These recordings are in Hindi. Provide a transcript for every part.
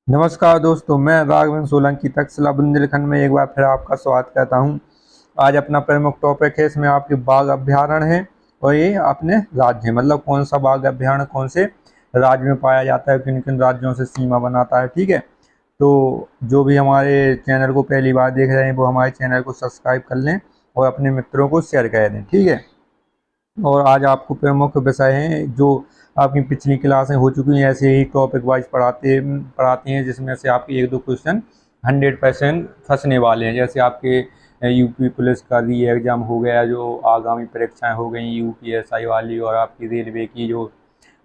नमस्कार दोस्तों, मैं राघवेंद्र सोलंकी तक्षशिला बुंदेलखंड में एक बार फिर आपका स्वागत करता हूं। आज अपना प्रमुख टॉपिक है, इसमें आपके बाघ अभ्यारण्य है और ये अपने राज्य है, मतलब कौन सा बाघ अभ्यारण्य कौन से राज्य में पाया जाता है, किन किन राज्यों से सीमा बनाता है। ठीक है, तो जो भी हमारे चैनल को पहली बार देख रहे हैं वो हमारे चैनल को सब्सक्राइब कर लें और अपने मित्रों को शेयर कर दें। ठीक है, और आज आपको प्रमुख विषय हैं जो आपकी पिछली क्लासें हो चुकी हैं, ऐसे ही टॉपिक वाइज पढ़ाते हैं, जिसमें से आपके एक दो क्वेश्चन 100% फंसने वाले हैं। जैसे आपके यूपी पुलिस का री एग्जाम हो गया, जो आगामी परीक्षाएं हो गई यूपीएसआई वाली, और आपकी रेलवे की जो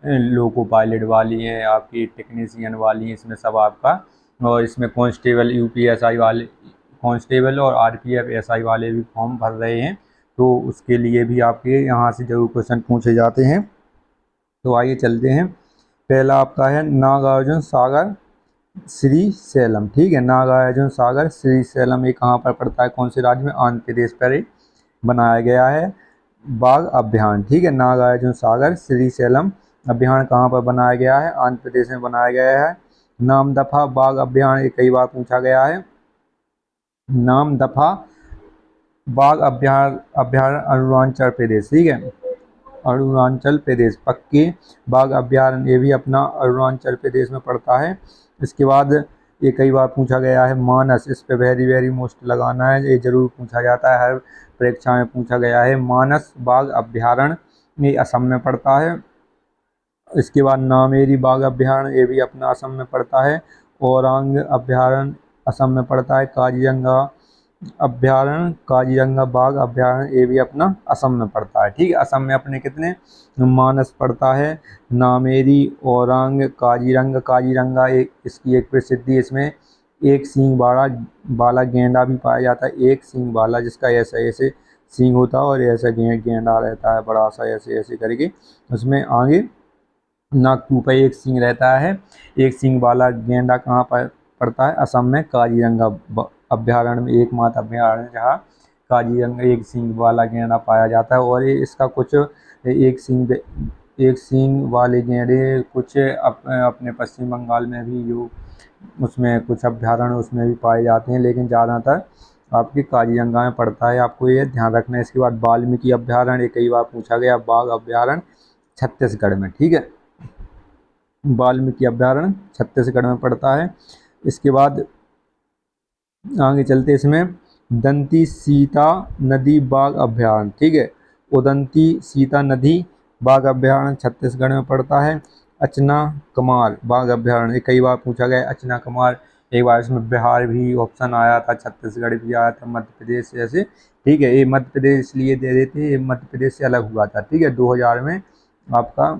लोको पायलट वाली हैं, आपकी टेक्नीशियन वाली हैं, इसमें सब आपका, और इसमें कांस्टेबल यूपीएसआई वाले कांस्टेबल और आरपीएफ एसआई वाले भी फॉर्म भर रहे हैं, तो उसके लिए भी आपके यहाँ से जरूर क्वेश्चन पूछे जाते हैं। तो आइए चलते हैं। पहला आपका है नागार्जुन सागर श्री सैलम। ठीक है, नागार्जुन सागर श्री सैलम ये कहाँ पर पड़ता है, कौन से राज्य में? आंध्र प्रदेश पर ये बनाया गया है बाघ अभ्यारण्य। ठीक है, नागार्जुन सागर श्री सैलम अभ्यारण्य कहाँ पर बनाया गया है? आंध्र प्रदेश में बनाया गया है। नामदफा बाघ अभ्यारण्य कई बार पूछा गया है। नामदफा बाघ अभ्यारण्य अरुणाचल प्रदेश। ठीक है, अरुणाचल प्रदेश। पक्के बाघ अभ्यारण्य ये भी अपना अरुणाचल प्रदेश में पड़ता है। इसके बाद ये कई बार पूछा गया है मानस, इस पे वेरी वेरी मोस्ट लगाना है, ये जरूर पूछा जाता है, हर परीक्षा में पूछा गया है। मानस बाघ अभ्यारण्य ये असम में पड़ता है। इसके बाद नामेरी बाघ अभ्यारण्य ये भी अपना असम में पड़ता है। औरांग अभ्यारण्य असम में पड़ता है। काजीरंगा अभ्यारण्य, काजीरंगा बाघ अभ्यारण्य ये भी अपना असम में पड़ता है। ठीक है, असम में अपने कितने? मानस पड़ता है, नामेरी, औरांग, काजीरंगा। काजीरंगा एक इसकी एक प्रसिद्धि, इसमें एक सींग वाला गेंडा भी पाया जाता है। एक सींग वाला, जिसका ऐसे ऐसे सींग होता है और ऐसा गेंडा रहता है बड़ा सा, ऐसे ऐसे करके उसमें आगे नाक के ऊपर एक सींग रहता है। एक सींग वाला गेंडा कहाँ पर पड़ता है? असम में काजीरंगा अभ्यारण्य में, एकमात्र अभ्यारण्य जहाँ काजीरंगा एक सींग वाला गेंडा पाया जाता है। और ये इसका कुछ एक सींग वाले गेंडे कुछ अपने पश्चिम बंगाल में भी, जो उसमें कुछ अभ्यारण्य उसमें भी पाए जाते हैं, लेकिन ज़्यादातर आपके काजीरंगा में पड़ता है, आपको ये ध्यान रखना है। इसके बाद वाल्मीकि अभ्यारण्य कई बार पूछा गया, बाघ अभ्यारण्य छत्तीसगढ़ में। ठीक है, वाल्मीकि अभ्यारण्य छत्तीसगढ़ में पड़ता है। इसके बाद आगे चलते, इसमें दंती सीता नदी बाघ अभ्यारण्य। ठीक है, उदंती सीता नदी बाघ अभ्यारण्य छत्तीसगढ़ में पड़ता है। अचना कमार बाघ अभ्यारण्य कई बार पूछा गया है। अचना कमार, एक बार इसमें बिहार भी ऑप्शन आया था, छत्तीसगढ़ भी आया था, मध्य प्रदेश ऐसे। ठीक है, ये मध्य प्रदेश इसलिए दे देते हैं, ये मध्य प्रदेश से अलग हुआ था। ठीक है, 2000 में आपका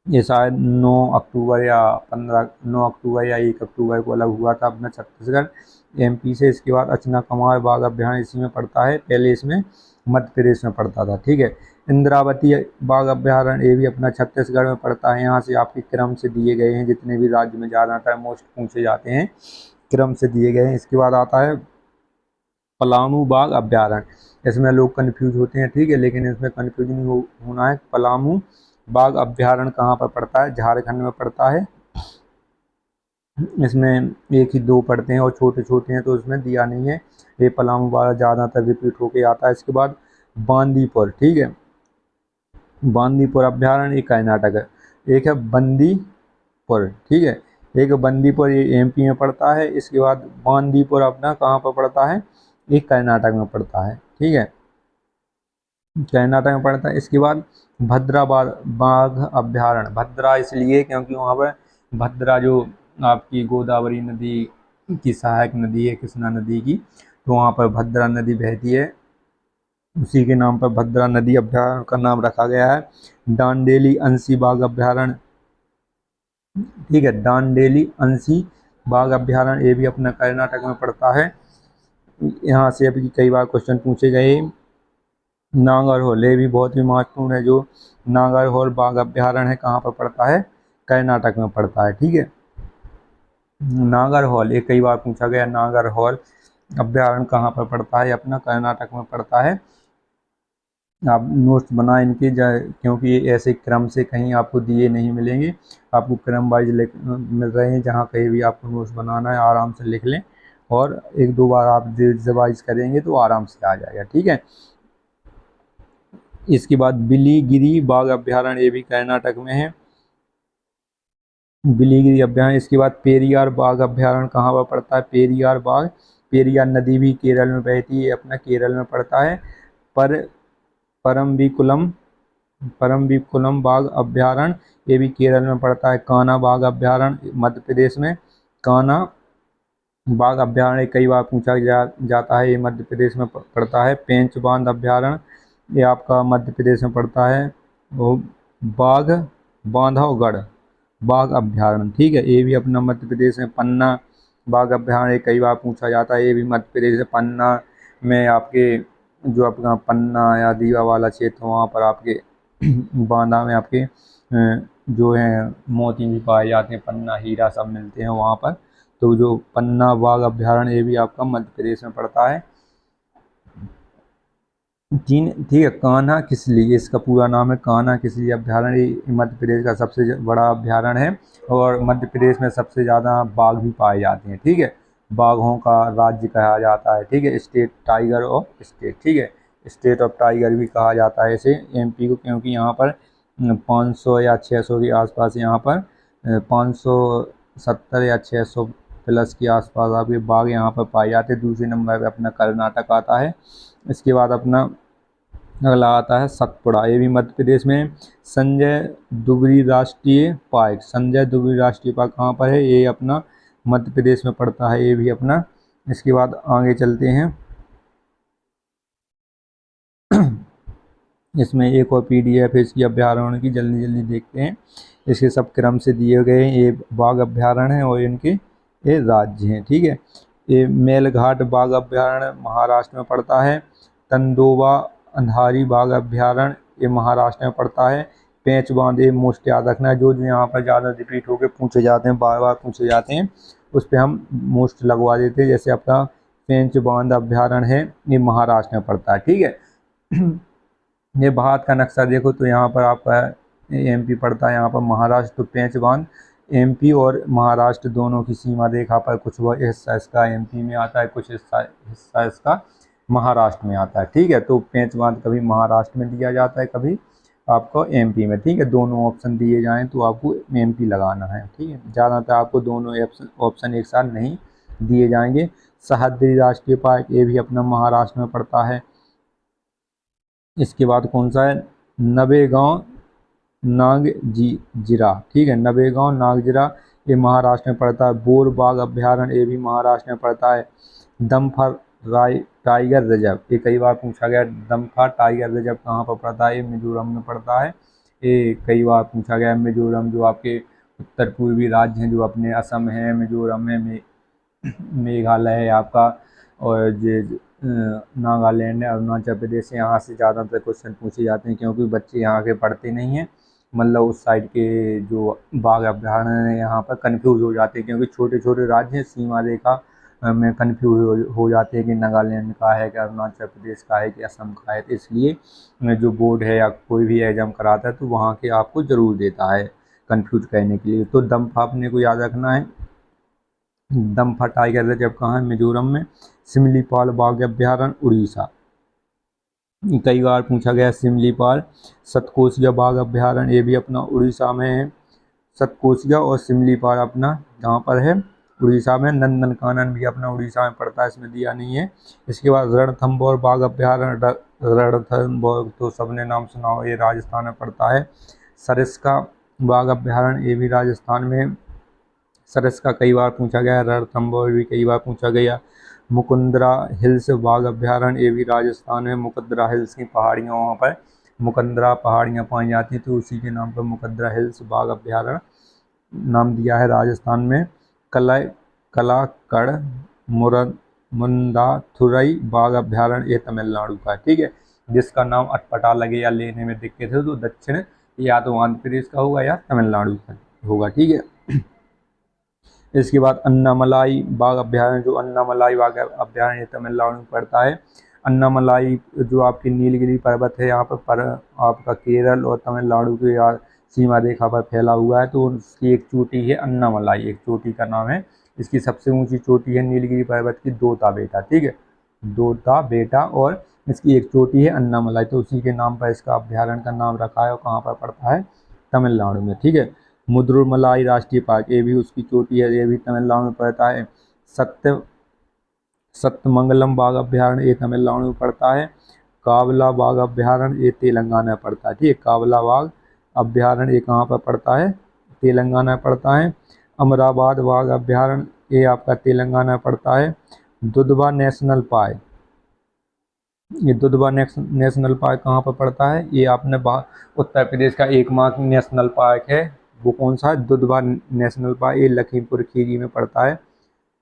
ये शायद 9 अक्टूबर या 9 अक्टूबर या 1 अक्टूबर को अलग हुआ था अपना छत्तीसगढ़ एमपी से। इसके बाद अचना कमार बाघ अभ्यारण्य इसी में पड़ता है, पहले इसमें मध्य प्रदेश में पड़ता था। ठीक है, इंद्रावती बाघ अभ्यारण्य ये भी अपना छत्तीसगढ़ में पड़ता है। यहाँ से आपके क्रम से दिए गए हैं, जितने भी राज्य में ज़्यादातर मोस्ट पूछे जाते हैं क्रम से दिए गए हैं। इसके बाद आता है पलामू बाघ अभ्यारण्य, इसमें लोग कन्फ्यूज होते हैं। ठीक है, लेकिन इसमें कन्फ्यूज नहीं होना है। पलामू बाघ अभ्यारण्य कहाँ पर पड़ता है? झारखंड में पड़ता है। इसमें एक ही दो पड़ते हैं और छोटे छोटे हैं, तो इसमें दिया नहीं है। ये पलामू बाघ ज़्यादातर रिपीट होके आता है। इसके बाद बांदीपुर। ठीक है, बांदीपुर अभ्यारण्य ये कर्नाटक है। एक है बंदीपुर। ठीक है, एक बंदीपुर ये एमपी में पड़ता है। इसके बाद बांदीपुर अपना कहाँ पर पड़ता है? ये कर्नाटक में पड़ता है। ठीक है, कर्नाटक में पड़ता है। इसके बाद भद्रा बाघ अभ्यारण्य, भद्रा इसलिए क्योंकि वहाँ पर भद्रा जो आपकी गोदावरी नदी की सहायक नदी है, कृष्णा नदी की, तो वहाँ पर भद्रा नदी बहती है, उसी के नाम पर भद्रा नदी अभ्यारण्य का नाम रखा गया है। डांडेली अंशी बाघ अभ्यारण्य। ठीक है, डांडेली अंशी बाघ अभ्यारण्य ये भी अपना कर्नाटक में पड़ता है। यहाँ से अभी कई बार क्वेश्चन पूछे गए। नागरहोल ये भी बहुत ही महत्वपूर्ण है, जो नागरहोल बाघ अभ्यारण्य है कहाँ पर पड़ता है? कर्नाटक में पड़ता है। ठीक है, नागरहोल ये कई बार पूछा गया, नागरहोल अभ्यारण्य कहाँ पर पड़ता है? अपना कर्नाटक में पड़ता है। आप नोट्स बनाएं इनके, क्योंकि ये ऐसे क्रम से कहीं आपको दिए नहीं मिलेंगे, आपको क्रम वाइज मिल रहे हैं। जहाँ कहीं भी आपको नोट्स बनाना है आराम से लिख लें, और एक दो बार आप रिवाइज करेंगे तो आराम से आ जाएगा, ठीक है। इसके बाद बिलीगिरी बाघ अभ्यारण्य, ये भी कर्नाटक में है, बिलीगिरी अभ्यारण्य। इसके बाद पेरियार बाघ अभ्यारण्य कहाँ पर पड़ता है? पेरियार बाघ, पेरियार नदी भी केरल में बहती है, अपना केरल में पड़ता है। पर परम्बिकुलम, परम्बिकुलम बाघ अभ्यारण्य, ये भी केरल में पड़ता है। कान्हा बाघ अभ्यारण्य मध्य प्रदेश में, कान्हा बाघ अभ्यारण्य कई बार पूछा जाता है, ये मध्य प्रदेश में पड़ता है। पेंच बांध अभ्यारण्य, ये आपका मध्य प्रदेश में पड़ता है। वो बाघ बांधवगढ़ बाघ अभ्यारण्य, ठीक है, ये भी अपना मध्य प्रदेश में। पन्ना बाघ अभ्यारण्य कई बार पूछा जाता है, ये भी मध्य प्रदेश है। पन्ना में आपके जो अपना पन्ना या दीवा वाला क्षेत्र, वहाँ पर आपके बांधा में आपके जो है मोती भी पाए जाते हैं, पन्ना हीरा सब मिलते हैं वहाँ पर। तो जो पन्ना बाघ अभ्यारण्य, ये भी आपका मध्य प्रदेश में पड़ता है। ठीक है। कान्हा किसली, इसका पूरा नाम है कान्हा किसली अभ्यारण्य, ये मध्य प्रदेश का सबसे बड़ा अभ्यारण्य है, और मध्य प्रदेश में सबसे ज़्यादा बाघ भी पाए जाते हैं, ठीक है। बाघों का राज्य कहा जाता है, ठीक है, स्टेट टाइगर ऑफ स्टेट, ठीक है, स्टेट ऑफ टाइगर भी कहा जाता है इसे एमपी को, क्योंकि यहाँ पर 500 या 600 के आसपास, यहाँ पर 570 या 600 प्लस के आसपास आपके बाघ यहाँ पर पाए जाते हैं। दूसरे नंबर पर अपना कर्नाटक आता है। इसके बाद अपना अगला आता है सतपुड़ा, ये भी मध्य प्रदेश में। संजय दुबरी राष्ट्रीय पार्क, संजय दुबरी राष्ट्रीय पार्क कहाँ पर है? ये अपना मध्य प्रदेश में पड़ता है, ये भी अपना। इसके बाद आगे चलते हैं, इसमें एक और पीडीएफ है इसकी अभ्यारण्य की, जल्दी जल्दी देखते हैं। इसके सब क्रम से दिए गए हैं, ये बाघ अभ्यारण्य है और इनके ये राज्य हैं, ठीक है। ये मेलघाट बाघ अभ्यारण्य महाराष्ट्र में पड़ता है। तंदोबा अंधारी बाघ अभ्यारण्य, ये महाराष्ट्र में पड़ता है। पेंच बांध, ये मोस्ट याद रखना है, जो यहाँ पर ज़्यादा रिपीट होकर पूछे जाते हैं, बार बार पूछे जाते हैं, उस पर हम मोस्ट लगवा देते हैं। जैसे आपका पेंच बांध अभ्यारण्य है, ये महाराष्ट्र में पड़ता है, ठीक है। ये भारत का नक्शा देखो तो यहाँ पर आपका एमपी पड़ता है, यहाँ पर महाराष्ट्र। तो पेंच बांध एमपी और महाराष्ट्र दोनों की सीमा रेखा पर, कुछ वह हिस्सा इसका एमपी में आता है, कुछ हिस्सा इसका महाराष्ट्र में आता है, ठीक है। तो पेंच बांध कभी महाराष्ट्र में दिया जाता है, कभी आपको एमपी में, ठीक है। दोनों ऑप्शन दिए जाएं तो आपको एमपी लगाना है, ठीक है। ज़्यादातर आपको दोनों ऑप्शन एक साथ नहीं दिए जाएंगे। सह्याद्री राष्ट्रीय पार्क, ये भी अपना महाराष्ट्र में पड़ता है। इसके बाद कौन सा है? नवेगांव नागजीरा, ठीक है, नवेगांव नागजीरा, ये महाराष्ट्र में पड़ता है। बोर बाघ अभ्यारण्य, ये भी महाराष्ट्र में पड़ता है। दम्फा टाइगर रिजर्व, ये कई बार पूछा गया, दम्फा टाइगर रिजर्व कहाँ पर पड़ता है? ये मिजोरम में पड़ता है। ये कई बार पूछा गया। मिजोरम जो आपके उत्तर पूर्वी राज्य हैं, जो अपने असम है, मिजोरम है, मेघालय है आपका, और ये नागालैंड है, अरुणाचल प्रदेश है। यहाँ से ज़्यादातर क्वेश्चन पूछे जाते हैं, क्योंकि बच्चे यहाँ के पढ़ते नहीं हैं, मतलब उस साइड के जो बाघ अभ्यारण्य है यहाँ पर कंफ्यूज हो जाते हैं, क्योंकि छोटे छोटे राज्य हैं, सीमा रेखा में कंफ्यूज हो जाते हैं कि नागालैंड का है कि अरुणाचल प्रदेश का है कि असम का है। तो इसलिए जो बोर्ड है या कोई भी एग्जाम कराता है तो वहाँ के आपको ज़रूर देता है कंफ्यूज करने के लिए। तो दम्फा अपने को याद रखना है। दम्फा टाइगर रिजर्व कहाँ है? मिजोरम में। सिमलीपाल बाघ अभ्यारण्य उड़ीसा, कई बार पूछा गया सिमलीपाल। सतकोसिया बाघ अभ्यारण्य, ये भी अपना उड़ीसा में है। सतकोसिया और सिमलीपाल अपना जहाँ पर है? उड़ीसा में। नंदनकानन भी अपना उड़ीसा में पड़ता है, इसमें दिया नहीं है। इसके बाद रणथंभौर बाघ अभ्यारण्य, रणथंभौर तो सबने नाम सुना हो, ये राजस्थान में पड़ता है। सरिस्का बाघ अभ्यारण्य, ये भी राजस्थान में है। सरिस्का कई बार पूछा गया, रणथंभौर भी कई बार पूछा गया। मुकुंदरा हिल्स बाघ अभ्यारण्य, ये भी राजस्थान में। मुकुंदरा हिल्स की पहाड़ियाँ, वहाँ पर मुकुंदरा पहाड़ियाँ पाई जाती हैं, तो उसी के नाम पर मुकुंदरा हिल्स बाघ अभ्यारण्य नाम दिया है राजस्थान में। कलाकड़ मुंडाथुरई बाघ अभ्यारण्य, ये तमिलनाडु का है, ठीक है। जिसका नाम अटपटा लगे या लेने में दिक्कत है तो दक्षिण या तो आंध्र प्रदेश का होगा या तमिलनाडु का होगा, ठीक है। इसके बाद अन्नामलाई बाघ अभ्यारण्य, जो अन्नामलाई बाघ अभ्यारण्य तमिलनाडु में पड़ता है। अन्नामलाई जो आपकी नीलगिरी पर्वत है यहाँ पर आपका केरल और तमिलनाडु की सीमा रेखा पर फैला हुआ है, तो उसकी एक चोटी है अन्नामलाई, एक चोटी का नाम है। इसकी सबसे ऊंची चोटी है नीलगिरी पर्वत की दोता बेटा, ठीक है, दोता बेटा, और इसकी एक चोटी है अन्नामलाई, तो उसी के नाम पर इसका अभ्यारण्य का नाम रखा है। और कहाँ पर पड़ता है? तमिलनाडु में, ठीक है। मुद्रुमलाई राष्ट्रीय पार्क, ये भी उसकी चोटी है, ये भी तमिलनाडु में पड़ता है। सत्यमंगलम बाघ अभ्यारण्य, ये तमिलनाडु में पड़ता है। कावला बाघ अभ्यारण्य, ये तेलंगाना में पड़ता है, ठीक है। कावला बाघ अभ्यारण्य ये कहाँ पर पड़ता है? तेलंगाना में पड़ता है। अमराबाद बाघ अभ्यारण्य, ये आपका तेलंगाना में पड़ता है। दुधवा नेशनल पार्क, ये दुधवा नेशनल पार्क कहाँ पर पड़ता है? ये आपने उत्तर प्रदेश का एकमात्र नेशनल पार्क है, वो कौन सा है? दुधवा नेशनल पार्क, ये लखीमपुर खीरी में पड़ता है,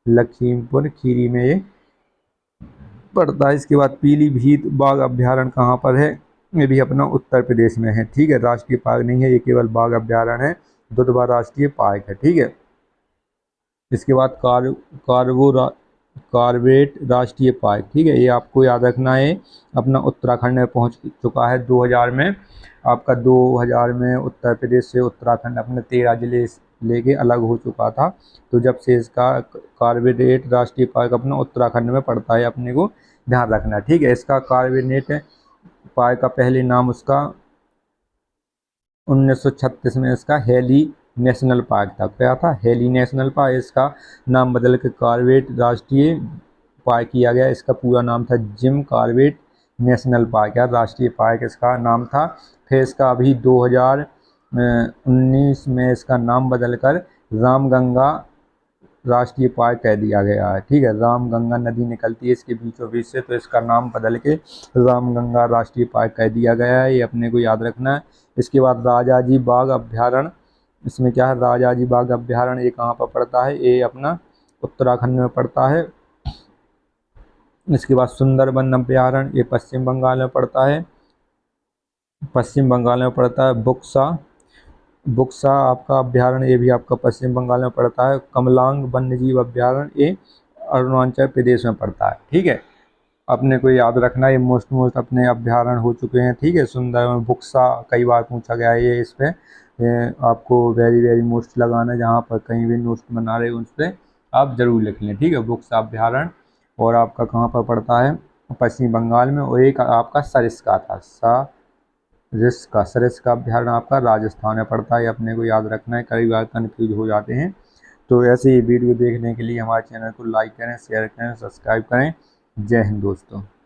लखीमपुर खीरी में ये पड़ता है। इसके बाद पीलीभीत बाघ अभ्यारण्य कहाँ पर है? ये भी अपना उत्तर प्रदेश में है, ठीक है। राष्ट्रीय पार्क नहीं है, ये केवल बाघ अभ्यारण्य है, दुधवा राष्ट्रीय पार्क है, ठीक है। इसके बाद कार्बेट राष्ट्रीय पार्क, ठीक है, ये आपको याद रखना है, अपना उत्तराखंड में पहुंच चुका है 2000 में। आपका 2000 में उत्तर प्रदेश से उत्तराखंड अपने 13 जिले लेके अलग हो चुका था, तो जब से इसका कार्बेट राष्ट्रीय पार्क अपना उत्तराखंड में पड़ता है, अपने को ध्यान रखना, ठीक है। इसका कार्बेट पार्क का पहले नाम उसका 1936 में इसका हेली नेशनल पार्क था। क्या था? हेली नेशनल पार्क, इसका नाम बदल के कार्बेट राष्ट्रीय पार्क किया गया। इसका पूरा नाम था जिम कार्बेट नेशनल पार्क, या राष्ट्रीय पार्क इसका नाम था। फिर इसका अभी 2019 में इसका नाम बदलकर रामगंगा राष्ट्रीय पार्क कह दिया गया है, ठीक है। रामगंगा नदी निकलती है इसके बीचों बीच से, तो इसका नाम बदल के रामगंगा राष्ट्रीय पार्क कह दिया गया है, ये अपने को याद रखना है। इसके बाद राजाजी बाघ अभ्यारण्य, इसमें क्या है? राजाजी बाघ अभ्यारण्य, ये कहाँ पर पड़ता है? ये अपना उत्तराखंड में पड़ता है। इसके बाद सुंदरबन अभ्यारण्य, ये पश्चिम बंगाल में पड़ता है, पश्चिम बंगाल में पड़ता है। बुक्सा आपका अभ्यारण्य, ये भी आपका पश्चिम बंगाल में पड़ता है। कमलांग वन्यजीव अभ्यारण्य, ये अरुणाचल प्रदेश में पड़ता है, ठीक है। अपने को याद रखना है, ये मोस्ट अपने अभ्यारण्य हो चुके हैं, ठीक है। सुंदरबन, बुक्सा कई बार पूछा गया है, ये इस पे आपको वेरी मोस्ट लगाना है, जहाँ पर कहीं भी नोट्स बना रहे हो उस पर आप जरूर लिख लें, ठीक है। बुक्सा अभ्यारण्य, और आपका कहाँ पर पड़ता है? पश्चिम बंगाल में। और एक आपका सरिस्का था, सरिस्का अभ्यारण्य आपका राजस्थान में पड़ता है, अपने को याद रखना है, कई बार कन्फ्यूज हो जाते हैं। तो ऐसे ही वीडियो देखने के लिए हमारे चैनल को लाइक करें, शेयर करें, सब्सक्राइब करें। जय हिंद दोस्तों।